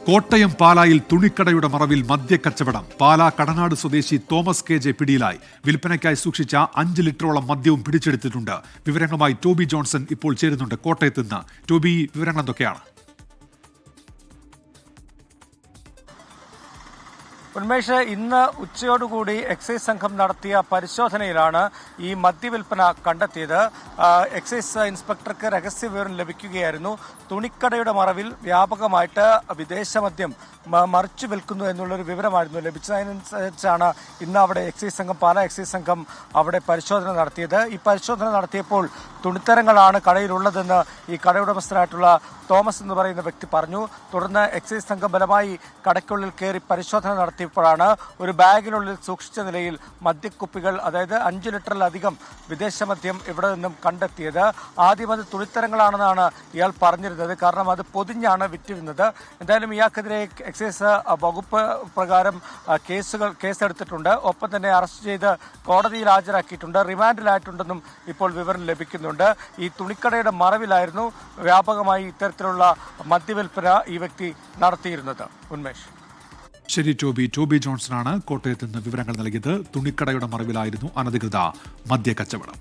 കോട്ടയം പാലായിൽ തുണിക്കടയുടെ മറവിൽ മദ്യക്കച്ചവടം. പാലാ കടനാട് സ്വദേശി തോമസ് KJ പിടിയിലായി. വിൽപ്പനയ്ക്കായി സൂക്ഷിച്ച 5 ലിറ്ററോളം മദ്യവും പിടിച്ചെടുത്തിട്ടുണ്ട്. വിവരങ്ങളുമായി ടോബി ജോൺസൺ ഇപ്പോൾ ചേരുന്നുണ്ട് കോട്ടയത്ത് നിന്ന്. ടോബി, വിവരങ്ങൾ എന്തൊക്കെയാണ്? ഉന്മേഷ്, ഇന്ന് ഉച്ചയോടുകൂടി എക്സൈസ് സംഘം നടത്തിയ പരിശോധനയിലാണ് ഈ മദ്യവിൽപ്പന കണ്ടെത്തിയത്. എക്സൈസ് ഇൻസ്പെക്ടർക്ക് രഹസ്യ വിവരം ലഭിക്കുകയായിരുന്നു. തുണിക്കടയുടെ മറവിൽ വ്യാപകമായിട്ട് വിദേശ മദ്യം മറിച്ചു വിൽക്കുന്നു എന്നുള്ളൊരു വിവരമായിരുന്നു ലഭിച്ചതനുസരിച്ചാണ് ഇന്ന് അവിടെ പാലാ എക്സൈസ് സംഘം അവിടെ പരിശോധന നടത്തിയത്. ഈ പരിശോധന നടത്തിയപ്പോൾ തുണിത്തരങ്ങളാണ് കടയിലുള്ളതെന്ന് ഈ കടയുടമസ്ഥനായിട്ടുള്ള തോമസ് എന്ന് പറയുന്ന വ്യക്തി പറഞ്ഞു. തുടർന്ന് എക്സൈസ് സംഘം ബലമായി കടയ്ക്കുള്ളിൽ കയറി പരിശോധന നടത്തിയപ്പോഴാണ് ഒരു ബാഗിനുള്ളിൽ സൂക്ഷിച്ച നിലയിൽ മദ്യക്കുപ്പികൾ, അതായത് 5 ലിറ്ററിലധികം വിദേശ മദ്യം ഇവിടെ നിന്നും കണ്ടെത്തിയത്. ആദ്യം അത് തുണിത്തരങ്ങളാണെന്നാണ് ഇയാൾ പറഞ്ഞിരുന്നത്, കാരണം അത് പൊതിഞ്ഞാണ് വിറ്റിരുന്നത്. എന്തായാലും ഇയാൾക്കെതിരെ എക്സൈസ് വകുപ്പ് പ്രകാരം കേസെടുത്തിട്ടുണ്ട്. ഒപ്പം തന്നെ അറസ്റ്റ് ചെയ്ത് കോടതിയിൽ ഹാജരാക്കിയിട്ടുണ്ട്. റിമാൻഡിലായിട്ടുണ്ടെന്നും ഇപ്പോൾ വിവരം ലഭിക്കുന്നുണ്ട്. ഈ തുണിക്കടയുടെ മറവിലായിരുന്നു വ്യാപകമായി ഇത്തരത്തിലുള്ള മദ്യവിൽപ്പന ഈ വ്യക്തി നടത്തിയിരുന്നത്. ഉന്മേഷ്. ശരി ടോബി ജോൺസണാണ് കോട്ടയത്ത് നിന്ന് വിവരങ്ങൾ നൽകിയത്. തുണിക്കടയുടെ മറവിലായിരുന്നു അനധികൃത മദ്യക്കച്ചവടം.